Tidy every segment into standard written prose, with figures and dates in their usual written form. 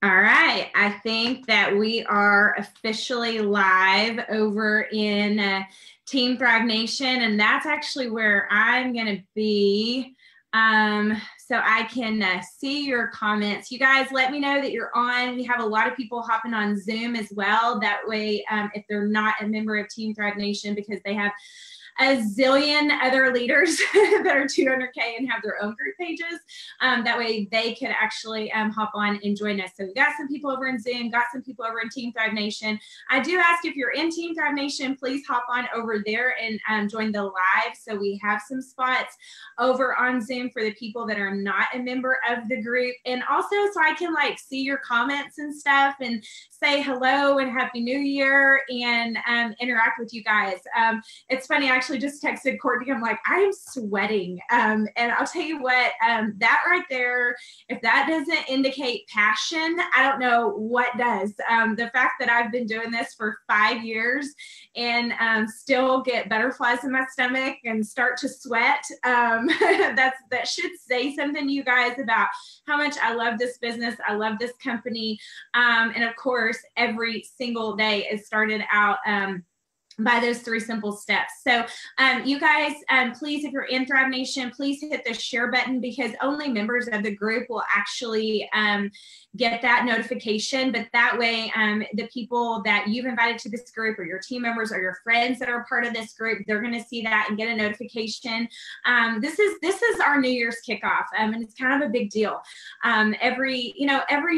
All right, I think that we are officially live over in Team Thrive Nation, and that's actually where I'm going to be. So I can see your comments. You guys let me know that you're on. We have a lot of people hopping on Zoom as well. That way, if they're not a member of Team Thrive Nation, because they have a zillion other leaders that are 200K and have their own group pages. That way they could actually hop on and join us. So we got some people over in Zoom, got some people over in Team Thrive Nation. I do ask, if you're in Team Thrive Nation, please hop on over there and join the live. So we have some spots over on Zoom for the people that are not a member of the group. And also so I can like see your comments and stuff and say hello and Happy New Year and interact with you guys. It's funny, I actually just texted Courtney. I'm like, I am sweating. And I'll tell you what, that right there, if that doesn't indicate passion, I don't know what does. The fact that I've been doing this for 5 years and still get butterflies in my stomach and start to sweat, that should say something to you guys about how much I love this business. I love this company. And of course, every single day is started out by those 3 simple steps. So you guys, please, if you're in Thrive Nation, please hit the share button, because only members of the group will actually get that notification. But that way, the people that you've invited to this group, or your team members, or your friends that are part of this group, they're going to see that and get a notification. This is our New Year's kickoff, and it's kind of a big deal. Every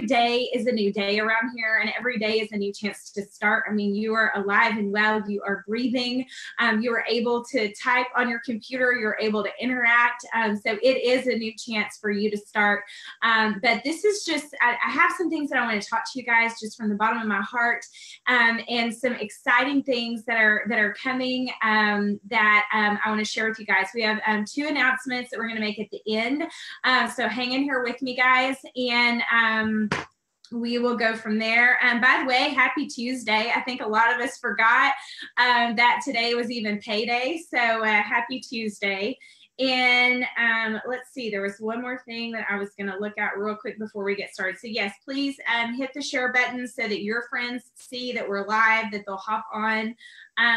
day is a new day around here, and every day is a new chance to start. I mean, you are alive and well. You are breathing. You are able to type on your computer. You're able to interact. So it is a new chance for you to start. But this is just, I have some things that I want to talk to you guys just from the bottom of my heart, and some exciting things that are coming that I want to share with you guys. We have 2 announcements that we're going to make at the end. So hang in here with me, guys, and we will go from there. By the way, happy Tuesday. I think a lot of us forgot that today was even payday. So happy Tuesday. And let's see, there was one more thing that I was going to look at real quick before we get started. So yes, please hit the share button so that your friends see that we're live, that they'll hop on.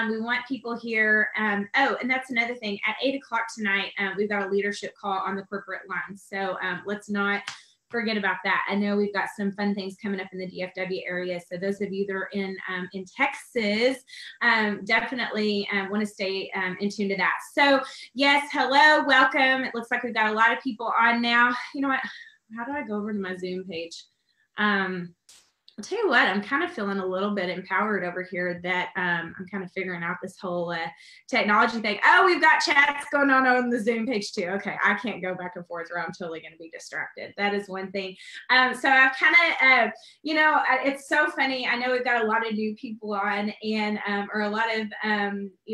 We want people here. Oh, and that's another thing. At 8 o'clock tonight, we've got a leadership call on the corporate line. So let's not forget about that. I know we've got some fun things coming up in the DFW area. So those of you that are in Texas, definitely want to stay in tune to that. So yes, hello, welcome. It looks like we've got a lot of people on now. You know what? How do I go over to my Zoom page? I'll tell you what, I'm kind of feeling a little bit empowered over here that I'm kind of figuring out this whole technology thing. Oh, we've got chats going on the Zoom page too. Okay, I can't go back and forth or I'm totally going to be distracted. That is one thing. So I've kind of, it's so funny. I know we've got a lot of new people on, and or a lot of,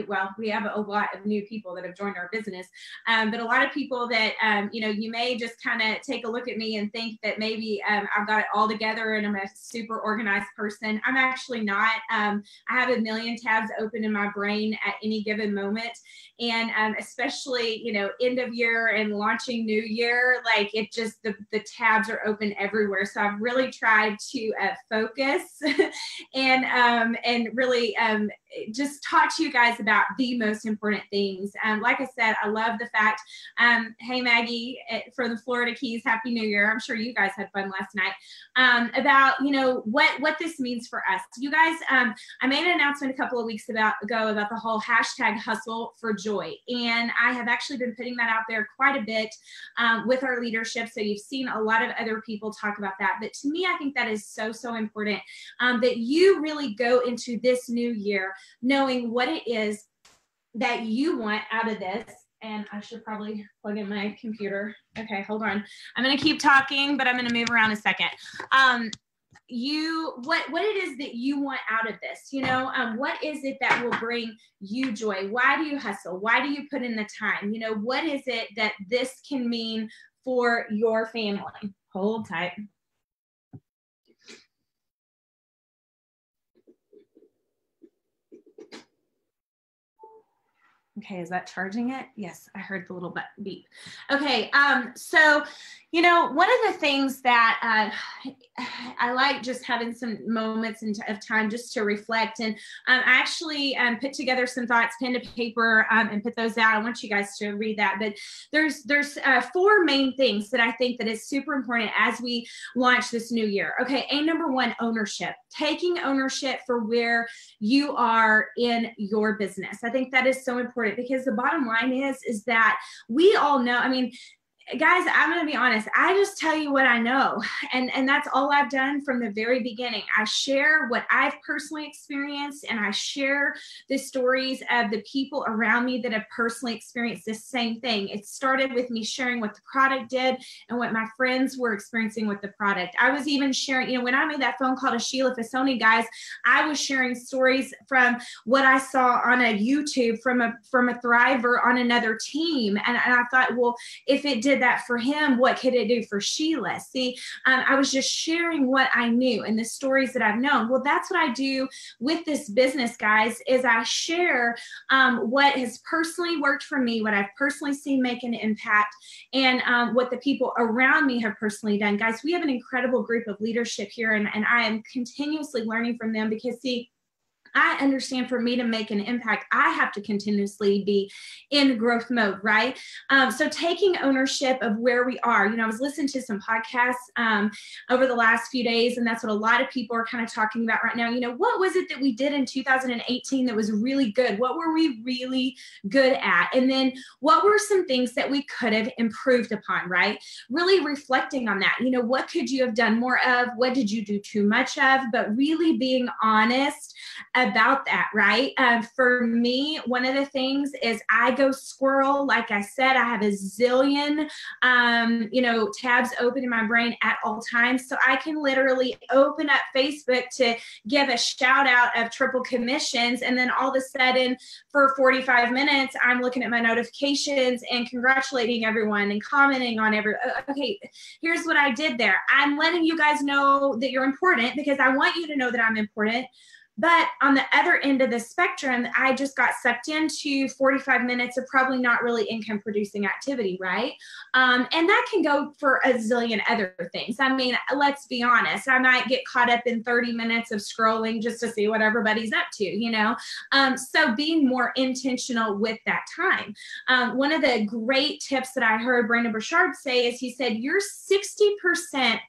well, we have a lot of new people that have joined our business, but a lot of people that, you may just kind of take a look at me and think that maybe I've got it all together and I'm a super organized person. I'm actually not. I have a million tabs open in my brain at any given moment. And especially, end of year and launching new year, like it just, the tabs are open everywhere. So I've really tried to focus and really just talk to you guys about the most important things. Like I said, I love the fact, hey Maggie, for the Florida Keys, Happy New Year. I'm sure you guys had fun last night. About, what this means for us. You guys, I made an announcement a couple of weeks ago about the whole hashtag hustle for joy. And I have actually been putting that out there quite a bit with our leadership. So you've seen a lot of other people talk about that. But to me, I think that is so, so important that you really go into this new year knowing what it is that you want out of this. And I should probably plug in my computer. Okay, hold on. I'm going to keep talking, but I'm going to move around a second. What it is that you want out of this, what is it that will bring you joy? Why do you hustle? Why do you put in the time? What is it that this can mean for your family? Hold tight. Okay, is that charging it? Yes, I heard the little beep. Okay, so You know, one of the things that I like just having some moments of time just to reflect, and I actually put together some thoughts, pen to paper, and put those out. I want you guys to read that. But there's four main things that I think that is super important as we launch this new year. Okay, number one, ownership. Taking ownership for where you are in your business. I think that is so important, because the bottom line is that we all know, I mean, guys, I'm going to be honest. I just tell you what I know. And that's all I've done from the very beginning. I share what I've personally experienced, and I share the stories of the people around me that have personally experienced the same thing. It started with me sharing what the product did and what my friends were experiencing with the product. I was even sharing, you know, when I made that phone call to Sheila Fasoni, guys, I was sharing stories from what I saw on a YouTube from a thriver on another team. And I thought, well, if it did that for him, what could it do for Sheila? See, I was just sharing what I knew and the stories that I've known. Well, that's what I do with this business, guys, is I share what has personally worked for me, what I've personally seen make an impact, and what the people around me have personally done. Guys, we have an incredible group of leadership here, and I am continuously learning from them, because, see, I understand for me to make an impact, I have to continuously be in growth mode, right? So taking ownership of where we are. You know, I was listening to some podcasts over the last few days, and that's what a lot of people are kind of talking about right now. You know, what was it that we did in 2018 that was really good? What were we really good at? And then what were some things that we could have improved upon, right? Really reflecting on that. You know, what could you have done more of? What did you do too much of? But really being honest about that, right? For me, one of the things is I go squirrel. Like I said, I have a zillion, tabs open in my brain at all times. So I can literally open up Facebook to give a shout out of triple commissions. And then all of a sudden for 45 minutes, I'm looking at my notifications and congratulating everyone and commenting on okay, here's what I did there. I'm letting you guys know that you're important, because I want you to know that I'm important. But on the other end of the spectrum, I just got sucked into 45 minutes of probably not really income producing activity, right? And that can go for a zillion other things. I mean, let's be honest. I might get caught up in 30 minutes of scrolling just to see what everybody's up to, you know? So being more intentional with that time. One of the great tips that I heard Brandon Burchard say is, he said, your 60%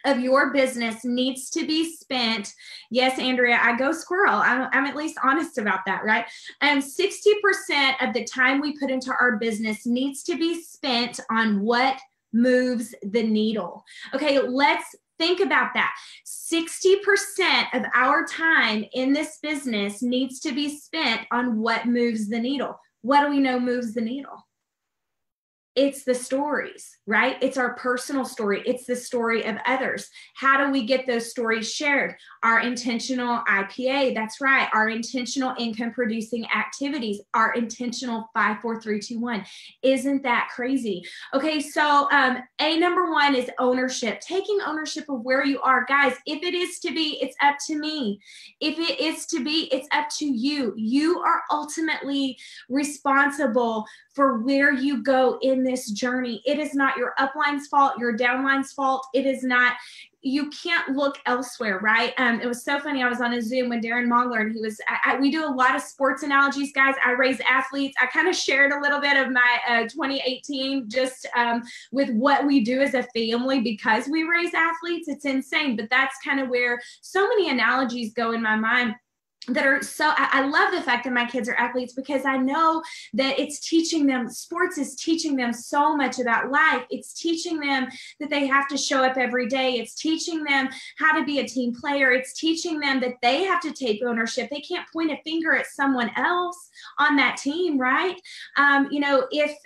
of your business needs to be spent. Yes, Andrea, I go squirrel. I'm at least honest about that, right? 60% of the time we put into our business needs to be spent on what moves the needle. Okay, let's think about that. 60% of our time in this business needs to be spent on what moves the needle. What do we know moves the needle? It's the stories, right? It's our personal story. It's the story of others. How do we get those stories shared? Our intentional IPA, that's right. Our intentional income producing activities, our intentional 5, 4, 3, 2, 1. Isn't that crazy? Okay, so number one is ownership. Taking ownership of where you are. Guys, if it is to be, it's up to me. If it is to be, it's up to you. You are ultimately responsible for where you go in this journey. It is not your upline's fault, your downline's fault. It is not, you can't look elsewhere, right? It was so funny. I was on a Zoom with Darren Mongler, and he was, we do a lot of sports analogies, guys. I raise athletes. I kind of shared a little bit of my 2018 just with what we do as a family, because we raise athletes. It's insane, but that's kind of where so many analogies go in my mind. That are so, I love the fact that my kids are athletes, because I know that it's teaching them, sports is teaching them so much about life. It's teaching them that they have to show up every day. It's teaching them how to be a team player. It's teaching them that they have to take ownership. They can't point a finger at someone else on that team, right?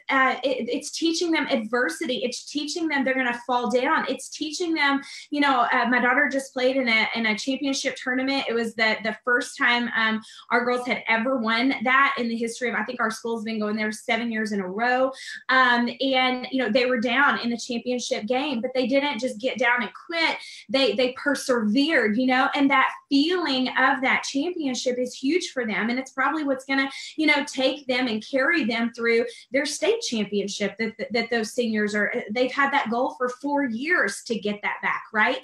It's teaching them adversity. It's teaching them they're going to fall down. It's teaching them, my daughter just played in a championship tournament. It was the first time time our girls had ever won that in the history of, I think our school's been going there 7 years in a row. And, you know, they were down in the championship game, but they didn't just get down and quit. They persevered, you know, and that feeling of that championship is huge for them. And it's probably what's going to, you know, take them and carry them through their state championship that those seniors are, they've had that goal for 4 years to get that back, right?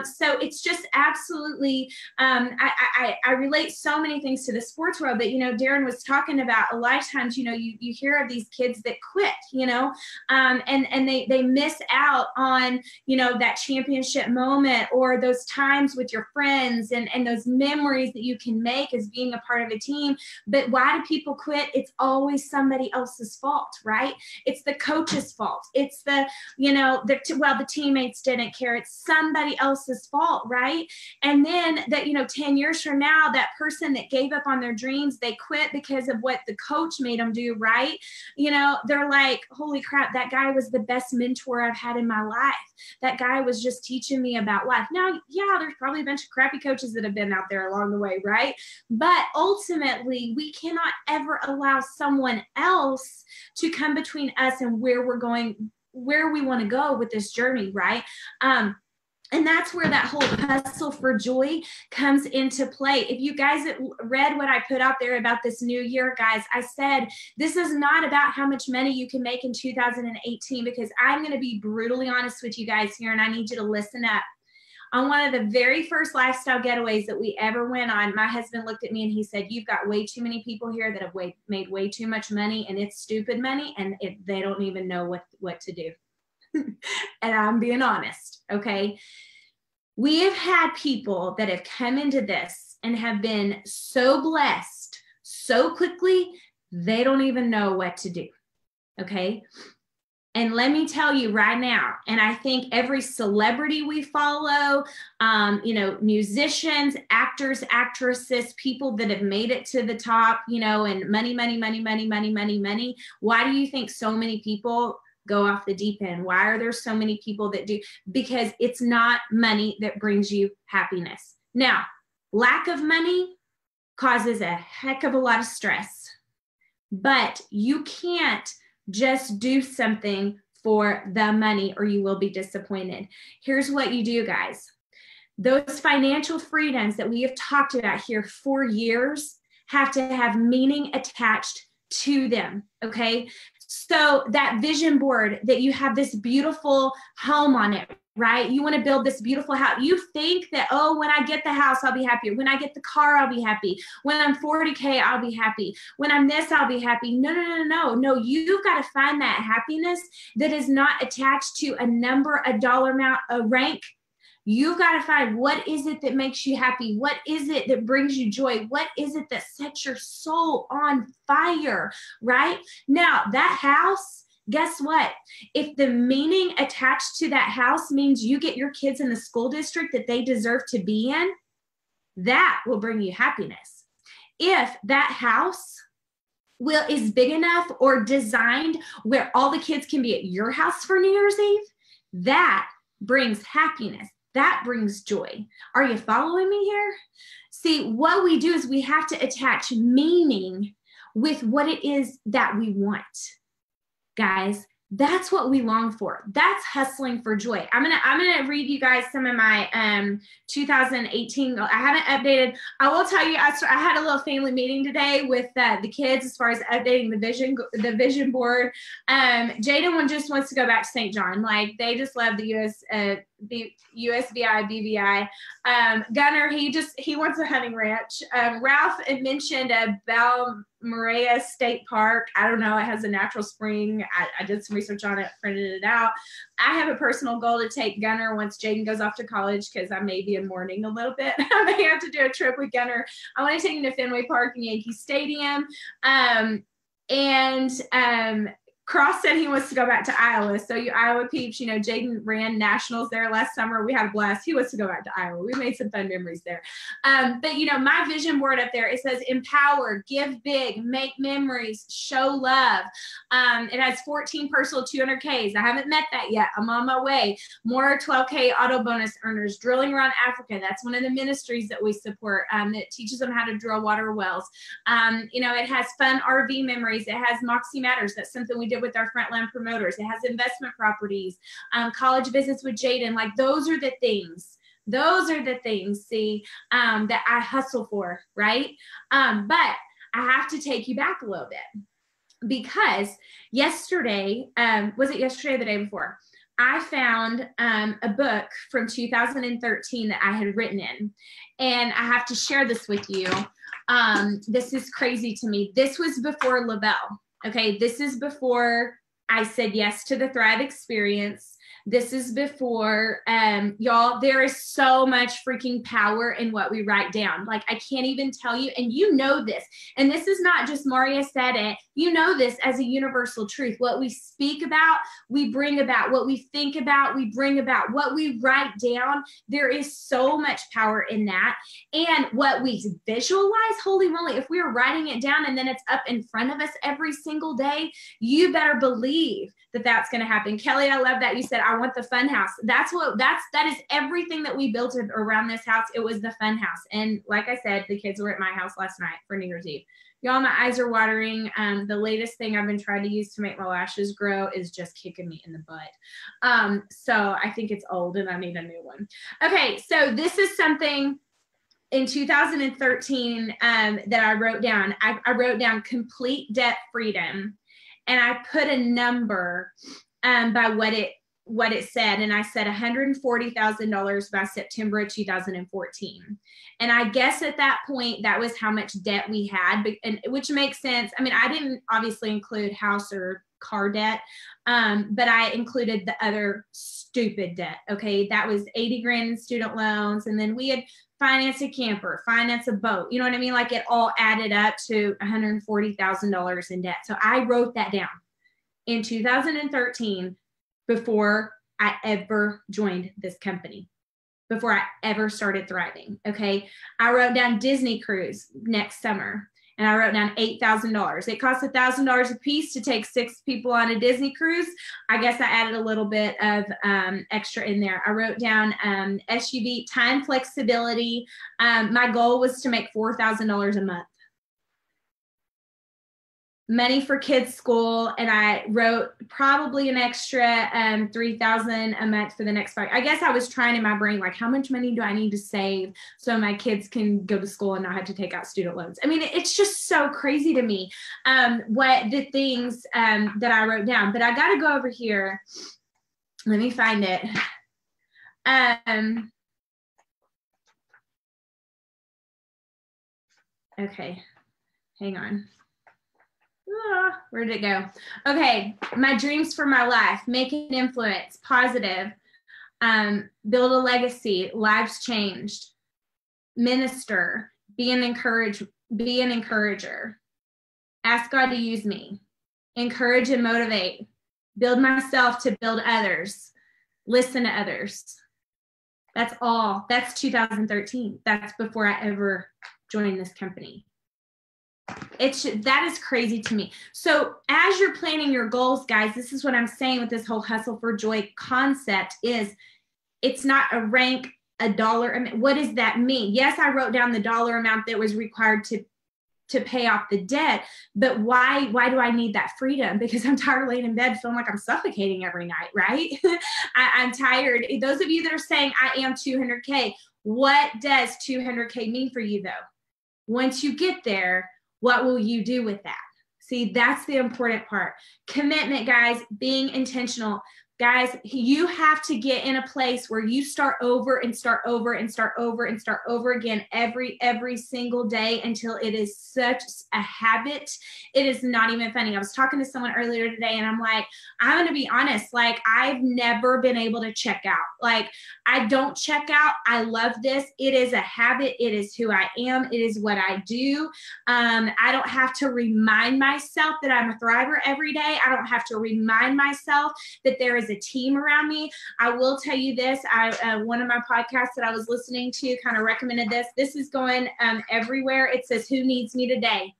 So it's just absolutely, I relate so many things to the sports world, but, you know, Darren was talking about a lot of times, you know, you hear of these kids that quit, you know, and they miss out on, you know, that championship moment or those times with your friends and those memories that you can make as being a part of a team. But why do people quit? It's always somebody else's fault, right? It's the coach's fault. It's the, you know, the teammates didn't care. It's somebody else's fault, right? And then that, you know, 10 years from now, that person that gave up on their dreams, they quit because of what the coach made them do, right? You know, they're like, holy crap, that guy was the best mentor I've had in my life. That guy was just teaching me about life. Now, yeah, there's probably a bunch of crappy coaches that have been out there along the way, right? But ultimately, we cannot ever allow someone else to come between us and where we're going, where we want to go with this journey, right? And that's where that whole hustle for joy comes into play. If you guys read what I put out there about this new year, guys, I said, this is not about how much money you can make in 2018, because I'm going to be brutally honest with you guys here, and I need you to listen up. On one of the very first lifestyle getaways that we ever went on, my husband looked at me and he said, you've got way too many people here that have made way too much money, and it's stupid money, and they don't even know what to do. And I'm being honest, okay? We have had people that have come into this and have been so blessed so quickly, they don't even know what to do, okay? And let me tell you right now, and I think every celebrity we follow, you know, musicians, actors, actresses, people that have made it to the top, you know, and money. Why do you think so many people go off the deep end? Why are there so many people that do? Because it's not money that brings you happiness. Now, lack of money causes a heck of a lot of stress, but you can't just do something for the money or you will be disappointed. Here's what you do, guys. Those financial freedoms that we have talked about here for years have to have meaning attached to them, okay? So that vision board that you have this beautiful home on it, right? You want to build this beautiful house. You think that, oh, when I get the house, I'll be happier. When I get the car, I'll be happy. When I'm 40K, I'll be happy. When I'm this, I'll be happy. No. You've got to find that happiness that is not attached to a number, a dollar amount, a rank. You've got to find, what is it that makes you happy? What is it that brings you joy? What is it that sets your soul on fire, right? Now, that house, guess what? If the meaning attached to that house means you get your kids in the school district that they deserve to be in, that will bring you happiness. If that house is big enough or designed where all the kids can be at your house for New Year's Eve, that brings happiness. That brings joy. Are you following me here? See, what we do is we have to attach meaning with what it is that we want. Guys, that's what we long for. That's hustling for joy. I'm gonna read you guys some of my 2018. I haven't updated. I will tell you, I had a little family meeting today with the kids as far as updating the vision board. Jaden just wants to go back to St. John. Like, they just love the USVI, BVI. Gunner, he wants a hunting ranch. Ralph had mentioned Balmaria State Park. I don't know. It has a natural spring. I did some research on it, printed it out. I have a personal goal to take Gunner once Jaden goes off to college, because I may be in mourning a little bit. I may have to do a trip with Gunner. I want to take him to Fenway Park and Yankee Stadium. Cross said he wants to go back to Iowa. So you Iowa peeps, you know, Jaden ran nationals there last summer. We had a blast. He wants to go back to Iowa. We made some fun memories there. But, you know, my vision board up there, it says empower, give big, make memories, show love. It has 14 personal 200Ks. I haven't met that yet. I'm on my way. More 12K auto bonus earners, drilling around Africa. That's one of the ministries that we support that teaches them how to drill water wells. You know, it has fun RV memories. It has Moxie Matters. That's something we did with our Frontline promoters. It has investment properties, college visits with Jaden. Like those are the things. Those are the things, see, that I hustle for, right? But I have to take you back a little bit because yesterday, was it yesterday or the day before? I found a book from 2013 that I had written in, and I have to share this with you. This is crazy to me. This was before le-vel. Okay, this is before I said yes to the Thrive experience. This is before, y'all, there is so much freaking power in what we write down. Like, I can't even tell you, and you know this. And this is not just Maria said it. You know this as a universal truth. What we speak about, we bring about. What we think about, we bring about. What we write down, there is so much power in that. And what we visualize, holy moly, if we are writing it down and then it's up in front of us every single day, you better believe that that's going to happen. Kelly, I love that you said, I want the fun house. That is everything that we built around this house. It was the fun house. And like I said, the kids were at my house last night for New Year's Eve. Y'all, my eyes are watering. The latest thing I've been trying to use to make my lashes grow is just kicking me in the butt. So I think it's old and I need a new one. Okay, so this is something in 2013 that I wrote down. I wrote down complete debt freedom. And I put a number by what it said. And I said $140,000 by September of 2014. And I guess at that point, that was how much debt we had, which makes sense. I mean, I didn't obviously include house or car debt, but I included the other stupid debt. Okay, that was 80 grand in student loans. And then we had finance a camper, finance a boat. You know what I mean? Like it all added up to $140,000 in debt. So I wrote that down in 2013 before I ever joined this company, before I ever started thriving. Okay. I wrote down Disney cruise next summer. And I wrote down $8,000. It costs $1,000 a piece to take 6 people on a Disney cruise. I guess I added a little bit of extra in there. I wrote down SUV time flexibility. My goal was to make $4,000 a month. Money for kids' school, and I wrote probably an extra $3,000 a month for the next 5. I guess I was trying in my brain, like, how much money do I need to save so my kids can go to school and not have to take out student loans? I mean, it's just so crazy to me what the things that I wrote down. But I got to go over here. Let me find it. Okay, hang on. Where did it go? Okay, my dreams for my life: make an influence, positive, build a legacy, lives changed, minister, be an encourager, ask God to use me, encourage and motivate, build myself to build others, listen to others. That's all. That's 2013. That's before I ever joined this company. That is crazy to me. So as you're planning your goals, guys, this is what I'm saying with this whole hustle for joy concept is it's not a rank, a dollar. What does that mean? Yes, I wrote down the dollar amount that was required to pay off the debt, but why do I need that freedom? Because I'm tired of laying in bed feeling like I'm suffocating every night, right? I'm tired. Those of you that are saying I am 200K, what does 200K mean for you though? Once you get there, what will you do with that? See, that's the important part. Commitment, guys, being intentional. Guys, you have to get in a place where you start over and start over and start over and start over again every single day until it is such a habit. It is not even funny. I was talking to someone earlier today and I'm like, I'm going to be honest, like I've never been able to check out. Like I don't check out. I love this. It is a habit. It is who I am. It is what I do. I don't have to remind myself that I'm a thriver every day. I don't have to remind myself that there is a team around me. I will tell you this. One of my podcasts that I was listening to kind of recommended this. This is going everywhere. It says, who needs me today?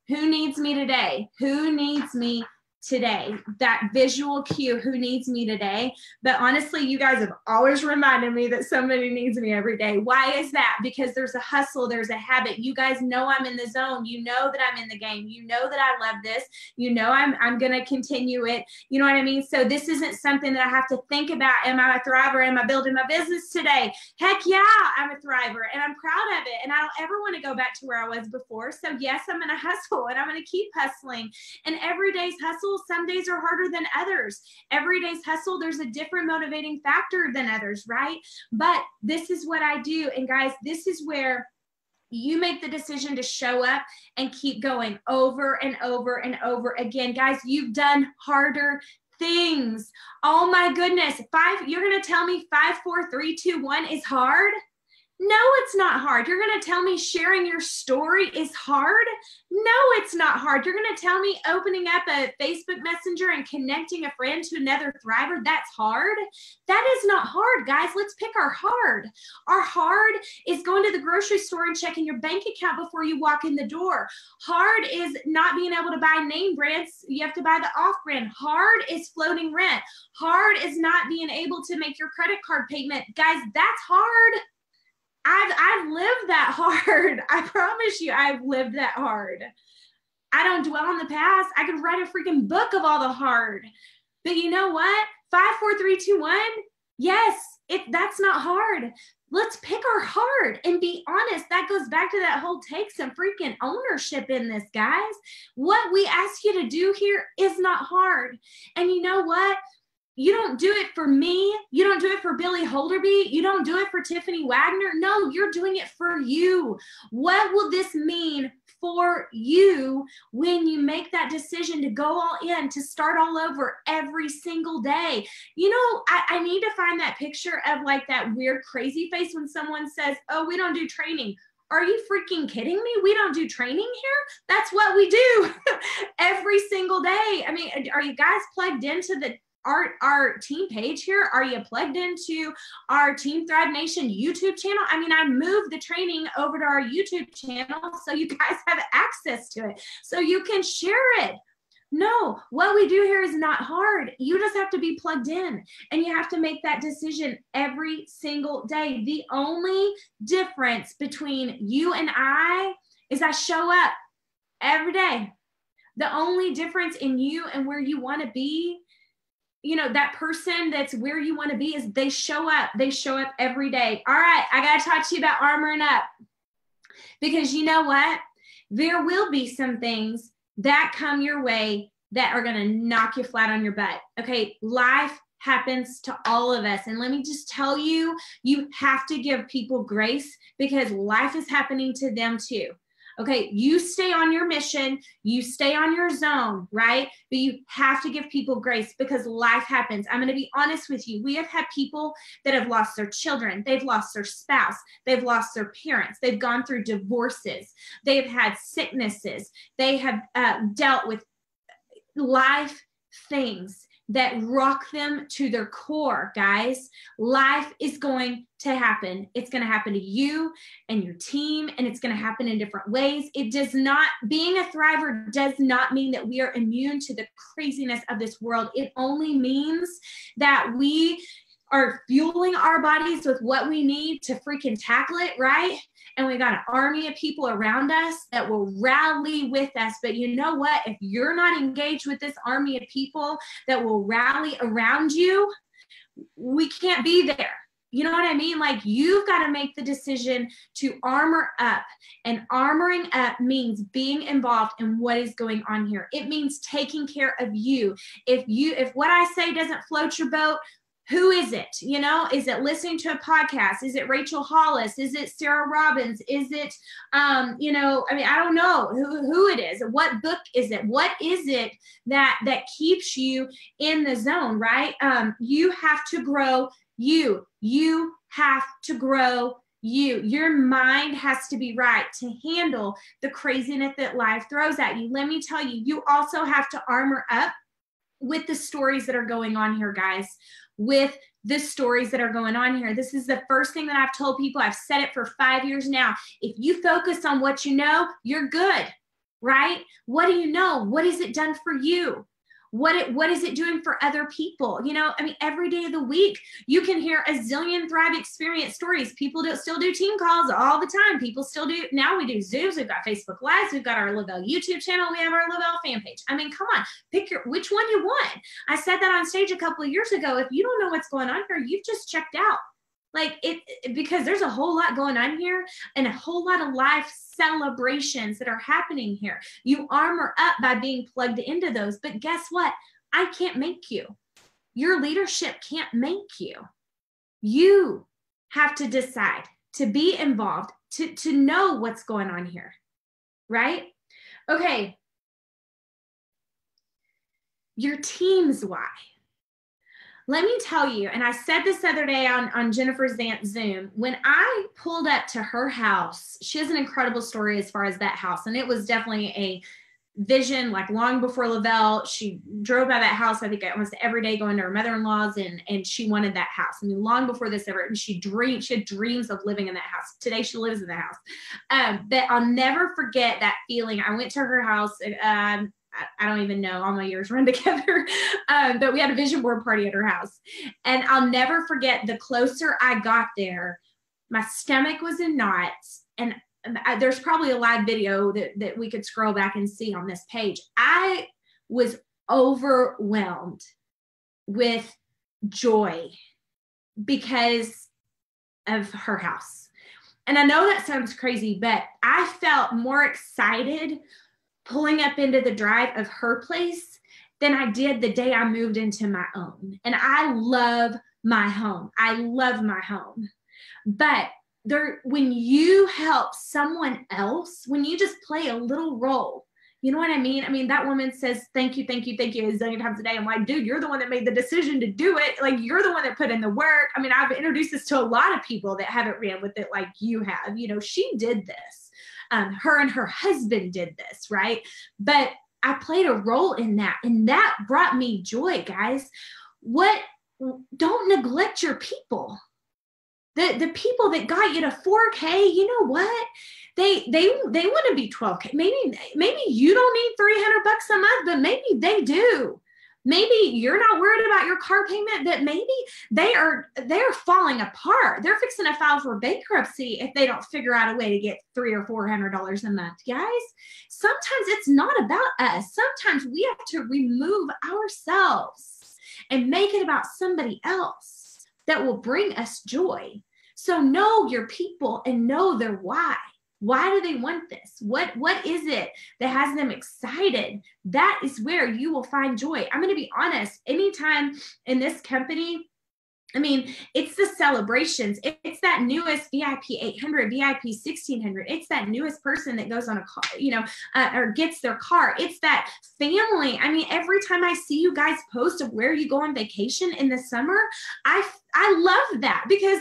Who needs me today? Who needs me today? That visual cue, who needs me today? But honestly, you guys have always reminded me that somebody needs me every day. Why is that? Because there's a hustle, there's a habit. You guys know I'm in the zone. You know that I'm in the game. You know that I love this. You know I'm going to continue it. You know what I mean? So this isn't something that I have to think about. Am I a thriver? Am I building my business today? Heck yeah, I'm a thriver and I'm proud of it. And I don't ever want to go back to where I was before. So yes, I'm going to hustle and I'm going to keep hustling. And every day's hustle, some days are harder than others. Every day's hustle, there's a different motivating factor than others, right? But this is what I do. And guys, this is where you make the decision to show up and keep going over and over and over again. Guys, you've done harder things. Oh my goodness. You're going to tell me 5, 4, 3, 2, 1 is hard? No, it's not hard. You're going to tell me sharing your story is hard? No, it's not hard. You're going to tell me opening up a Facebook Messenger and connecting a friend to another thriver, that's hard? That is not hard, guys. Let's pick our hard. Our hard is going to the grocery store and checking your bank account before you walk in the door. Hard is not being able to buy name brands. You have to buy the off-brand. Hard is floating rent. Hard is not being able to make your credit card payment. Guys, that's hard. I've lived that hard. I promise you, I've lived that hard. I don't dwell on the past. I could write a freaking book of all the hard. But you know what? 5, 4, 3, 2, 1. Yes, that's not hard. Let's pick our hard and be honest. That goes back to that whole take some freaking ownership in this, guys. What we ask you to do here is not hard. And you know what? You don't do it for me. You don't do it for Billy Holderby. You don't do it for Tiffany Wagner. No, you're doing it for you. What will this mean for you when you make that decision to go all in, to start all over every single day? You know, I need to find that picture of like that weird crazy face when someone says, oh, we don't do training. Are you freaking kidding me? We don't do training here? That's what we do every single day. I mean, are you guys plugged into our team page here? Are you plugged into our Team Thrive Nation YouTube channel? I mean, I moved the training over to our YouTube channel so you guys have access to it, so you can share it. No, what we do here is not hard. You just have to be plugged in and you have to make that decision every single day. The only difference between you and I is I show up every day. The only difference in you and where you want to be, you know, that person that's where you want to be, is they show up. They show up every day. All right, I got to talk to you about armoring up, because you know what? There will be some things that come your way that are going to knock you flat on your butt. Okay, life happens to all of us. And let me just tell you, you have to give people grace because life is happening to them too. Okay, you stay on your mission, you stay on your zone, right? But you have to give people grace because life happens. I'm going to be honest with you. We have had people that have lost their children. They've lost their spouse. They've lost their parents. They've gone through divorces. They've had sicknesses. They have dealt with life things that rock them to their core, guys. Life is going to happen. It's going to happen to you and your team, and it's going to happen in different ways. It does not, being a thriver does not mean that we are immune to the craziness of this world. It only means that we are fueling our bodies with what we need to freaking tackle it, right? And we got an army of people around us that will rally with us. But you know what? If you're not engaged with this army of people that will rally around you, we can't be there. You know what I mean? Like, you've got to make the decision to armor up, and armoring up means being involved in what is going on here. It means taking care of you. If what I say doesn't float your boat, who is it? You know, is it listening to a podcast? Is it Rachel Hollis? Is it Sarah Robbins? Is it, you know, I mean, I don't know who it is. What book is it? What is it that keeps you in the zone, right? You have to grow you. You have to grow you. Your mind has to be right to handle the craziness that life throws at you. Let me tell you, you also have to armor up with the stories that are going on here, guys. With the stories that are going on here. This is the first thing that I've told people. I've said it for 5 years now. If you focus on what you know, you're good, right? What do you know? What has it done for you? What is it doing for other people? You know, I mean, every day of the week, you can hear a zillion Thrive Experience stories. People still do team calls all the time. People still do. Now we do Zooms. We've got Facebook Lives. We've got our le-vel YouTube channel. We have our le-vel fan page. I mean, come on, pick which one you want. I said that on stage a couple of years ago. If you don't know what's going on here, you've just checked out. Like because there's a whole lot going on here and a whole lot of life celebrations that are happening here. You armor up by being plugged into those. But guess what? I can't make you. Your leadership can't make you. You have to decide to be involved, to know what's going on here, right? Okay. Your team's why. Let me tell you, and I said this other day on Jennifer Zant's Zoom, when I pulled up to her house, she has an incredible story as far as that house. And it was definitely a vision, like long before le-vel. She drove by that house, I think almost every day, going to her mother-in-law's, and she wanted that house. I mean, long before this ever, and she had dreams of living in that house. Today she lives in the house. But I'll never forget that feeling. I went to her house, I don't even know, all my years run together, but we had a vision board party at her house. And I'll never forget, the closer I got there, my stomach was in knots. And there's probably a live video that we could scroll back and see on this page. I was overwhelmed with joy because of her house. And I know that sounds crazy, but I felt more excited pulling up into the drive of her place than I did the day I moved into my own. And I love my home. I love my home. But when you help someone else, when you just play a little role, you know what I mean? I mean, that woman says, thank you, thank you, thank you a zillion times a day. I'm like, dude, you're the one that made the decision to do it. Like, you're the one that put in the work. I mean, I've introduced this to a lot of people that haven't ran with it like you have. You know, she did this. Her and her husband did this, right? But I played a role in that, and that brought me joy, guys. Don't neglect your people. The people that got you to 4K, you know what? They want to be 12K. Maybe you don't need $300 a month, but maybe they do. Maybe you're not worried about your car payment, but maybe they're falling apart. They're fixing to file for bankruptcy if they don't figure out a way to get $300 or $400 a month, guys. Sometimes it's not about us. Sometimes we have to remove ourselves and make it about somebody else that will bring us joy. So know your people and know their why. Why do they want this? What is it that has them excited? That is where you will find joy. I'm going to be honest. Anytime in this company, I mean, it's the celebrations. It's that newest VIP 800, VIP 1600. It's that newest person that goes on a car, you know, or gets their car. It's that family. I mean, every time I see you guys post of where you go on vacation in the summer, I love that, because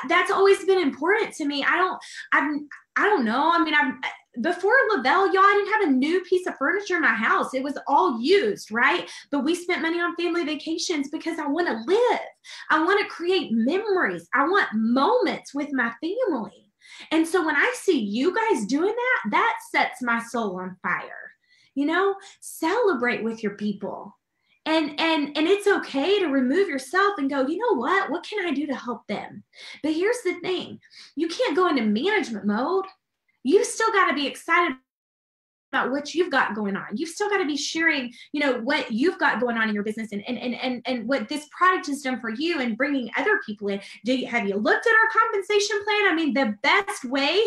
that's always been important to me. I don't know. I mean, before le-vel, y'all, I didn't have a new piece of furniture in my house. It was all used, right? But we spent money on family vacations because I want to live. I want to create memories. I want moments with my family. And so when I see you guys doing that, that sets my soul on fire. You know, celebrate with your people. And it's okay to remove yourself and go, you know what can I do to help them? But here's the thing. You can't go into management mode. You still got to be excited about what you've got going on. You've still got to be sharing, you know, what you've got going on in your business and what this product has done for you and bringing other people in. Have you looked at our compensation plan? I mean, the best way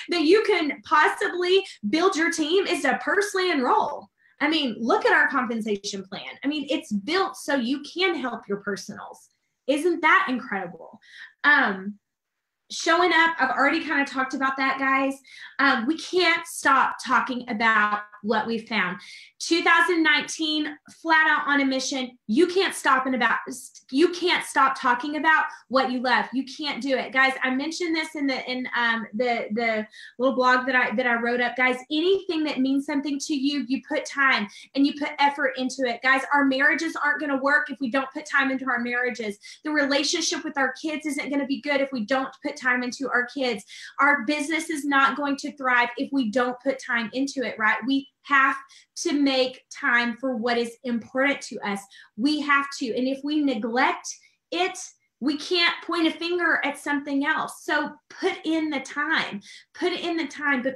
that you can possibly build your team is to personally enroll. I mean, look at our compensation plan. I mean, it's built so you can help your personals. Isn't that incredible? Showing up, I've already kind of talked about that, guys. We can't stop talking about what we found. 2019, flat out on a mission. You can't stop talking about what you love. You can't do it, guys. I mentioned this in the little blog that I wrote up, guys. Anything that means something to you, you put time and you put effort into it, guys. Our marriages aren't going to work if we don't put time into our marriages. The relationship with our kids isn't going to be good if we don't put time into our kids. Our business is not going to thrive if we don't put time into it, right? We have to make time for what is important to us. We have to. And if we neglect it, we can't point a finger at something else. So put in the time, but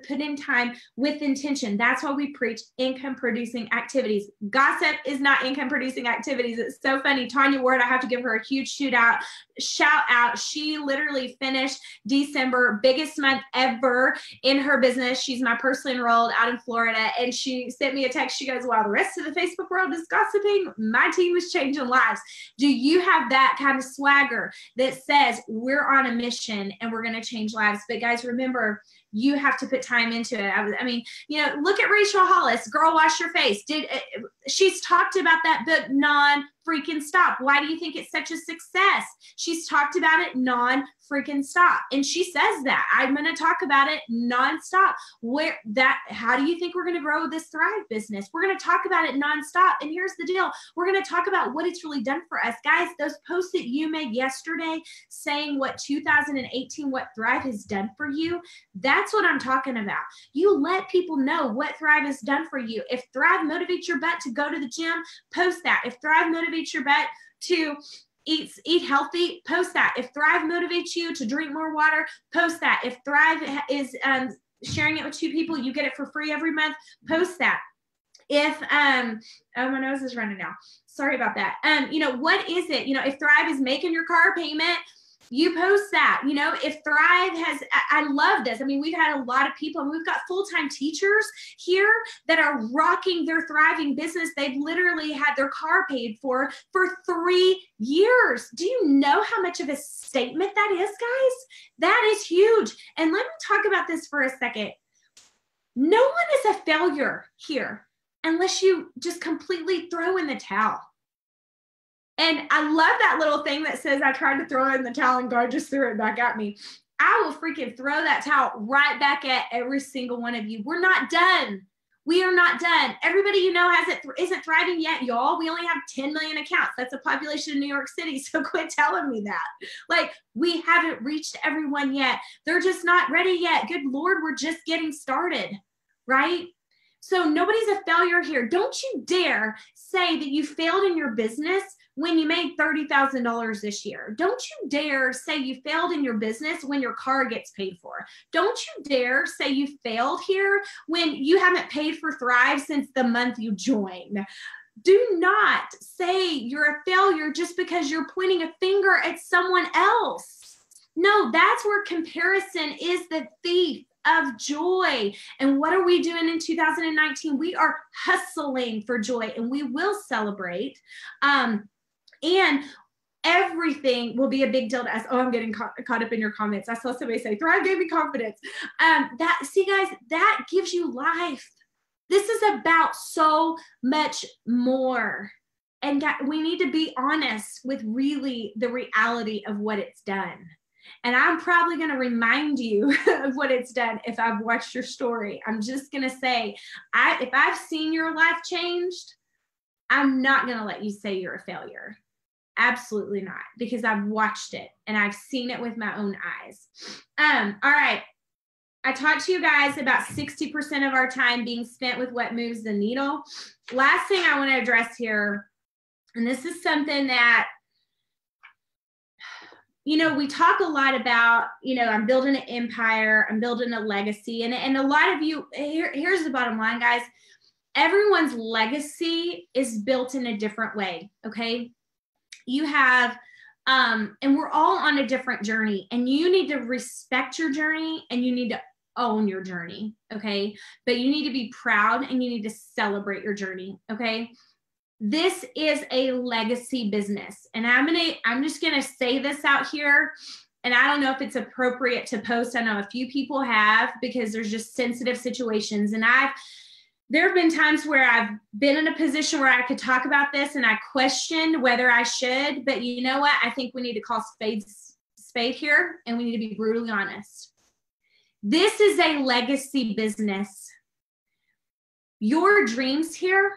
put in time with intention. That's why we preach income producing activities. Gossip is not income producing activities. It's so funny. Tanya Ward, I have to give her a huge shout out. She literally finished December, biggest month ever in her business. She's my personally enrolled out in Florida. And she sent me a text. She goes, while the rest of the Facebook world is gossiping, my team is changing lives. Do you have that kind of swagger that says we're on a mission and we're going to change lives? But guys, remember, you have to put time into it. I mean, you know, look at Rachel Hollis, Girl Wash Your Face. She's talked about that book non-freaking stop. Why do you think it's such a success? She's talked about it non-freaking stop. And she says that I'm going to talk about it non-stop. How do you think we're going to grow this Thrive business? We're going to talk about it non-stop. And here's the deal. We're going to talk about what it's really done for us. Guys, those posts that you made yesterday saying what 2018, what Thrive has done for you, that's what I'm talking about. You let people know what Thrive has done for you. If Thrive motivates your butt to go to the gym, post that. If Thrive motivates your butt to eat healthy, post that. If Thrive motivates you to drink more water, post that. If Thrive is sharing it with 2 people, you get it for free every month, post that. If oh, my nose is running now. Sorry about that. You know, what is it? You know, if Thrive is making your car payment, you post that. You know, if Thrive has, I love this. I mean, we've had a lot of people, and we've got full-time teachers here that are rocking their thriving business. They've literally had their car paid for 3 years. Do you know how much of a statement that is, guys? That is huge. And let me talk about this for a second. No one is a failure here unless you just completely throw in the towel. And I love that little thing that says, I tried to throw in the towel and God just threw it back at me. I will freaking throw that towel right back at every single one of you. We're not done. We are not done. Everybody you know isn't thriving yet, y'all. We only have 10 million accounts. That's a population in New York City. So quit telling me that. Like, we haven't reached everyone yet. They're just not ready yet. Good Lord, we're just getting started, right? So nobody's a failure here. Don't you dare say that you failed in your business when you made $30,000 this year. Don't you dare say you failed in your business when your car gets paid for. Don't you dare say you failed here when you haven't paid for Thrive since the month you joined. Do not say you're a failure just because you're pointing a finger at someone else. No, that's where comparison is the thief of joy. And what are we doing in 2019? We are hustling for joy, and we will celebrate. And everything will be a big deal to us. Oh, I'm getting caught up in your comments. I saw somebody say, Thrive gave me confidence. See, guys, that gives you life. This is about so much more. And we need to be honest with really the reality of what it's done. And I'm probably going to remind you of what it's done if I've watched your story. I'm just going to say, if I've seen your life changed, I'm not going to let you say you're a failure. Absolutely not, because I've watched it and I've seen it with my own eyes. All right. I talked to you guys about 60% of our time being spent with what moves the needle. Last thing I want to address here, and this is something that you know, we talk a lot about, you know, I'm building an empire, I'm building a legacy. And a lot of you, here's the bottom line, guys. Everyone's legacy is built in a different way, okay? You have, and we're all on a different journey, and you need to respect your journey and you need to own your journey, okay? But you need to be proud and you need to celebrate your journey, okay? This is a legacy business. And I'm just gonna say this out here, and I don't know if it's appropriate to post. I know a few people have, because there's just sensitive situations. And there have been times where I've been in a position where I could talk about this and I questioned whether I should, but you know what? I think we need to call spade here, and we need to be brutally honest. This is a legacy business. Your dreams here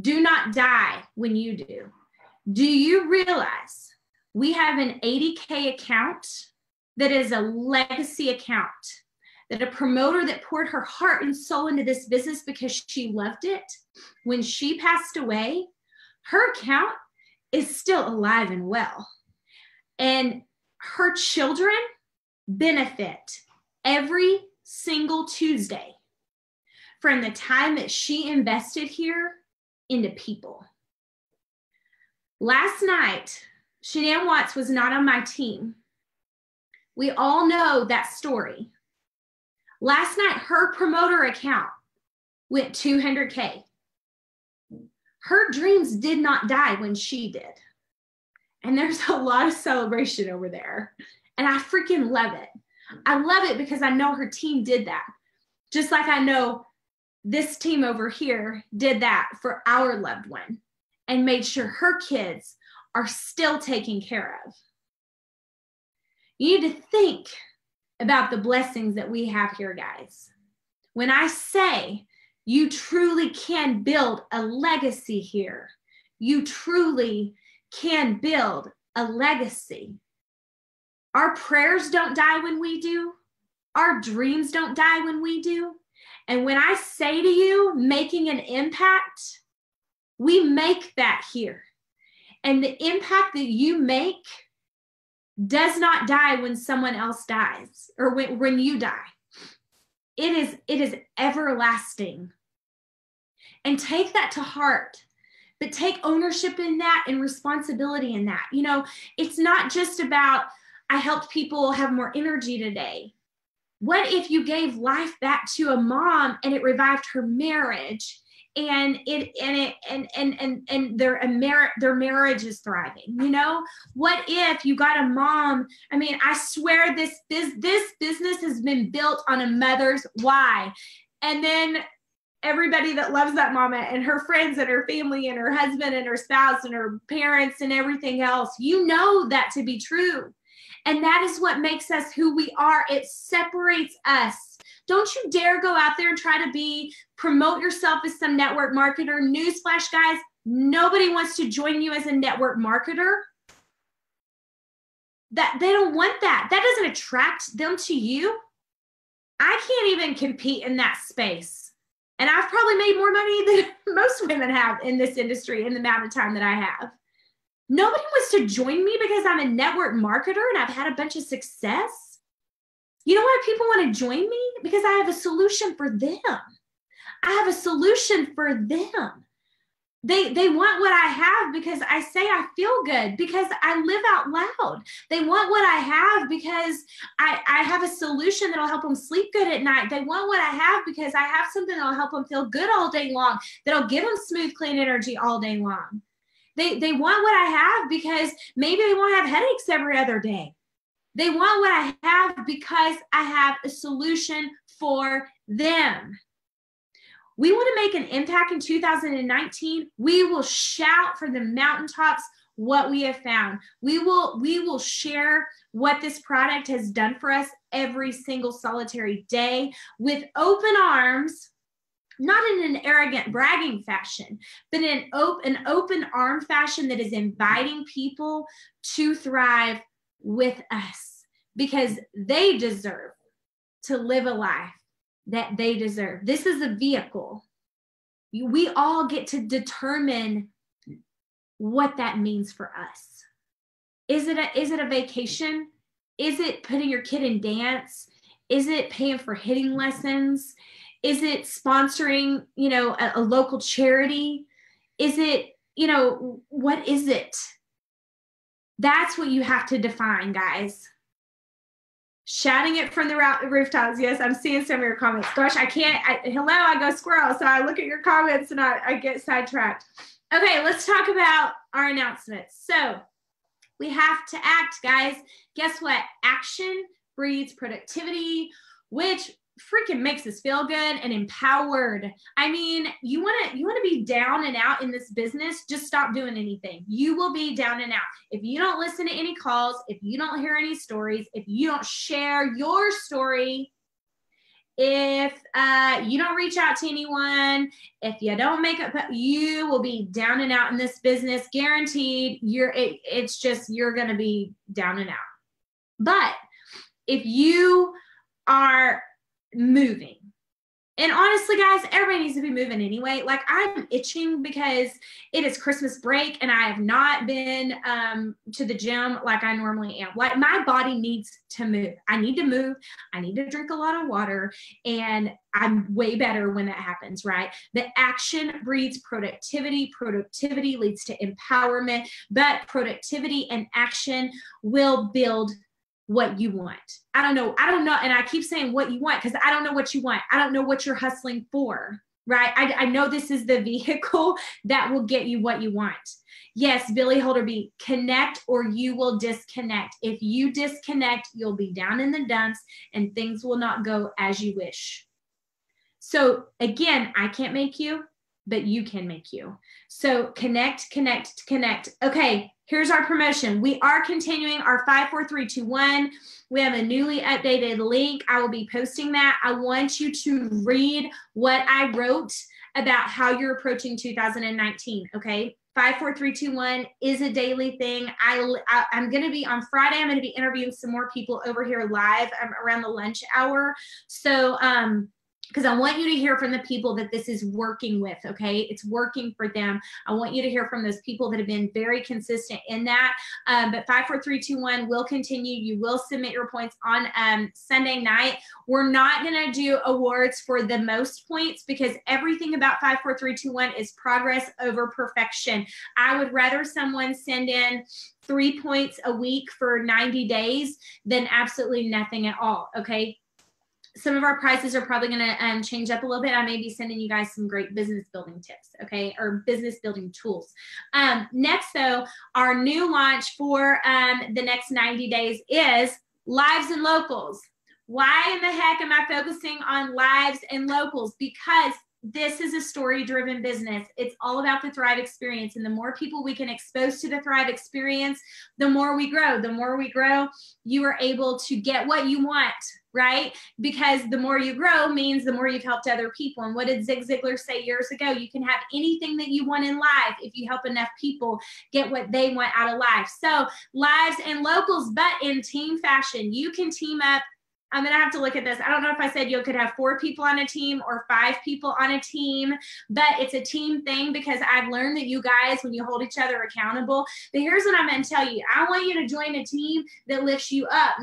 do not die when you do. Do you realize we have an 80K account that is a legacy account, that a promoter that poured her heart and soul into this business because she loved it, when she passed away, her account is still alive and well. And her children benefit every single Tuesday from the time that she invested here into people. Last night, Shanann Watts was not on my team. We all know that story. Last night, her promoter account went 200K. Her dreams did not die when she did. And there's a lot of celebration over there. And I freaking love it. I love it because I know her team did that. Just like I know this team over here did that for our loved one and made sure her kids are still taken care of. You need to think about the blessings that we have here, guys. When I say you truly can build a legacy here, you truly can build a legacy. Our prayers don't die when we do. Our dreams don't die when we do. And when I say to you, making an impact, we make that here. And the impact that you make does not die when someone else dies or when you die. It is everlasting. And take that to heart, but take ownership in that and responsibility in that. You know, it's not just about, I helped people have more energy today. What if you gave life back to a mom and it revived her marriage, and their marriage is thriving? You know, what if you got a mom? I mean, I swear this business has been built on a mother's why, and then everybody that loves that mama and her friends and her family and her husband and her spouse and her parents and everything else, you know that to be true. And that is what makes us who we are. It separates us. Don't you dare go out there and try to promote yourself as some network marketer. Newsflash, guys, nobody wants to join you as a network marketer. That they don't want that. That doesn't attract them to you. I can't even compete in that space. And I've probably made more money than most women have in this industry in the amount of time that I have. Nobody wants to join me because I'm a network marketer and I've had a bunch of success. You know why people want to join me? Because I have a solution for them. I have a solution for them. They want what I have because I say I feel good, because I live out loud. They want what I have because I have a solution that'll help them sleep good at night. They want what I have because I have something that'll help them feel good all day long, that'll give them smooth, clean energy all day long. They want what I have because maybe they won't have headaches every other day. They want what I have because I have a solution for them. We want to make an impact in 2019. We will shout from the mountaintops what we have found. We will share what this product has done for us every single solitary day with open arms, not in an arrogant bragging fashion, but in an open arm fashion that is inviting people to thrive with us, because they deserve to live a life that they deserve. This is a vehicle. We all get to determine what that means for us. Is it a vacation? Is it putting your kid in dance? Is it paying for hitting lessons? Is it sponsoring, you know, a local charity? Is it, you know, what is it? That's what you have to define, guys. Shouting it from the rooftops. Yes, I'm seeing some of your comments. Gosh, I go squirrel. So I look at your comments and I get sidetracked. Okay, let's talk about our announcements. So we have to act, guys. Guess what? Action breeds productivity, which freaking makes us feel good and empowered. I mean, you want to be down and out in this business, just stop doing anything. You will be down and out. If you don't listen to any calls, if you don't hear any stories, if you don't share your story, if you don't reach out to anyone, if you don't make up, you will be down and out in this business, guaranteed. You're going to be down and out. But if you are moving, and honestly, guys, everybody needs to be moving anyway. Like, I'm itching because it is Christmas break and I have not been to the gym like I normally am. Like, my body needs to move. I need to move. I need to drink a lot of water, and I'm way better when that happens, right? The action breeds productivity. Productivity leads to empowerment, but productivity and action will build what you want. I don't know. And I keep saying what you want because I don't know what you want. I don't know what you're hustling for, right? I know this is the vehicle that will get you what you want. Yes, Billy Holderby, connect or you will disconnect. If you disconnect, you'll be down in the dumps and things will not go as you wish. So again, I can't make you, but you can make you. So connect. Okay, here's our promotion. We are continuing our 54321. We have a newly updated link. I will be posting that. I want you to read what I wrote about how you're approaching 2019, okay? 54321 is a daily thing. I'm going to be on Friday. I'm going to be interviewing some more people over here live around the lunch hour. So, because I want you to hear from the people that this is working with, okay? It's working for them. I want you to hear from those people that have been very consistent in that. But 54321 will continue. You will submit your points on Sunday night. We're not going to do awards for the most points because everything about 54321 is progress over perfection. I would rather someone send in 3 points a week for 90 days than absolutely nothing at all, okay? Some of our prices are probably going to change up a little bit. I may be sending you guys some great business building tips, okay, or business building tools. Next, though, our new launch for the next 90 days is lives and locals. Why in the heck am I focusing on lives and locals? Because this is a story-driven business. It's all about the Thrive experience. And the more people we can expose to the Thrive experience, the more we grow. The more we grow, you are able to get what you want, right? Because the more you grow means the more you've helped other people. And what did Zig Ziglar say years ago? You can have anything that you want in life if you help enough people get what they want out of life. So lives and locals, but in team fashion. You can team up. I'm going to have to look at this. I don't know if I said you could have 4 people on a team or 5 people on a team, but it's a team thing because I've learned that you guys, when you hold each other accountable, but here's what I'm going to tell you. I want you to join a team that lifts you up,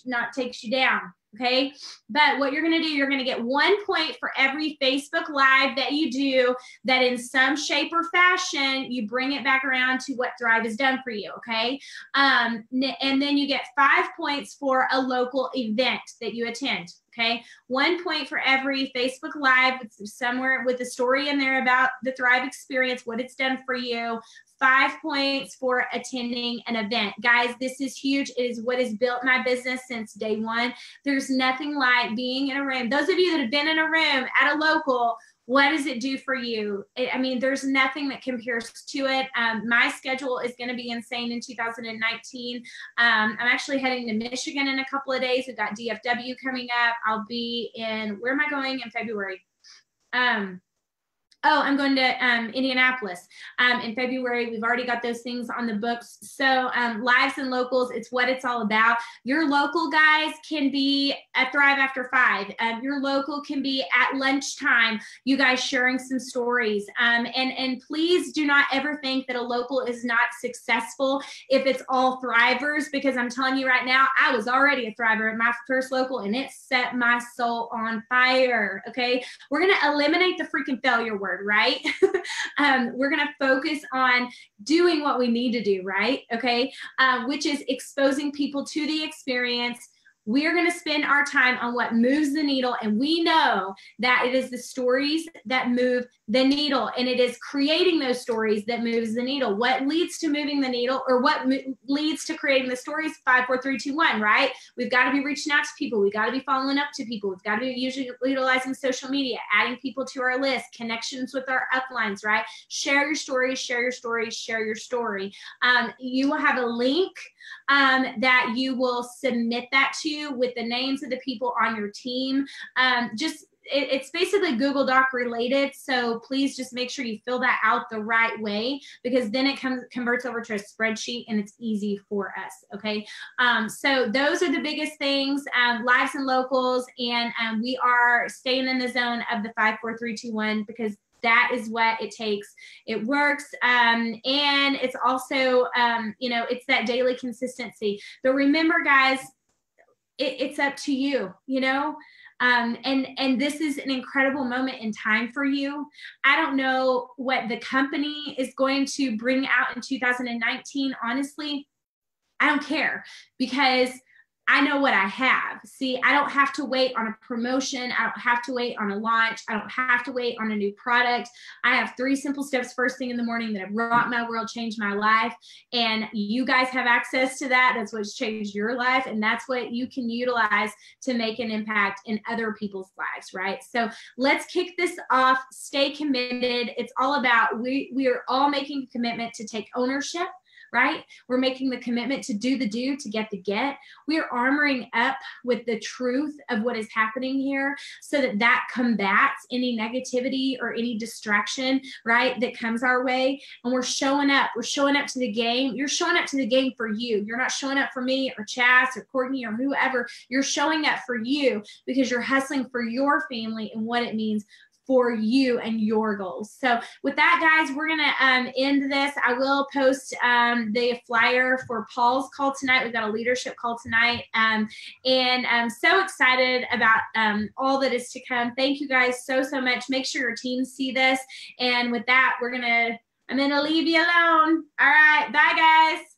not takes you down. Okay. But what you're going to do, you're going to get 1 point for every Facebook Live that you do that in some shape or fashion, you bring it back around to what Thrive has done for you. Okay. And then you get 5 points for a local event that you attend. Okay. 1 point for every Facebook Live somewhere with a story in there about the Thrive experience, what it's done for you. 5 points for attending an event. Guys, this is huge. It is what has built my business since day one. There's nothing like being in a room. Those of you that have been in a room at a local, what does it do for you? I mean, there's nothing that compares to it. My schedule is going to be insane in 2019. I'm actually heading to Michigan in a couple of days. We've got DFW coming up. I'll be in, where am I going in February? Oh, I'm going to Indianapolis in February. We've already got those things on the books. So lives and locals, it's what it's all about. Your local guys can be at Thrive After 5. Your local can be at lunchtime, you guys sharing some stories. And please do not ever think that a local is not successful if it's all thrivers, because I'm telling you right now, I was already a thriver at my first local and it set my soul on fire. Okay. We're going to eliminate the freaking failure word, right? We're going to focus on doing what we need to do, right? Okay. Which is exposing people to the experience. We are going to spend our time on what moves the needle, and we know that it is the stories that move the needle, and it is creating those stories that moves the needle. What leads to moving the needle, or what leads to creating the stories? 5, 4, 3, 2, 1, right? We've got to be reaching out to people. We've got to be following up to people. We've got to be utilizing social media, adding people to our list, connections with our uplines, right? Share your story, share your story, share your story. You will have a link that you will submit that to with the names of the people on your team. It's basically Google Doc related. So please just make sure you fill that out the right way, because then it converts over to a spreadsheet and it's easy for us. Okay. So those are the biggest things, lives and locals. And we are staying in the zone of the 5, 4, 3, 2, 1, because that is what it takes. It works. And it's also, it's that daily consistency. But remember, guys, it's up to you, and this is an incredible moment in time for you. I don't know what the company is going to bring out in 2019. Honestly, I don't care, because I know what I have. See, I don't have to wait on a promotion. I don't have to wait on a launch. I don't have to wait on a new product. I have 3 simple steps first thing in the morning that have rocked my world, changed my life. And you guys have access to that. That's what's changed your life. And that's what you can utilize to make an impact in other people's lives, right? So let's kick this off. Stay committed. It's all about, we are all making a commitment to take ownership, right? We're making the commitment to do the do, to get the get. We are armoring up with the truth of what is happening here, so that combats any negativity or any distraction, right, that comes our way. And we're showing up. We're showing up to the game. You're showing up to the game for you. You're not showing up for me or Chas or Courtney or whoever. You're showing up for you, because you're hustling for your family and what it means for you and your goals. So with that, guys, we're going to end this. I will post the flyer for Paul's call tonight. We've got a leadership call tonight. And I'm so excited about all that is to come. Thank you guys so much. Make sure your teams see this. And with that, I'm going to leave you alone. All right. Bye, guys.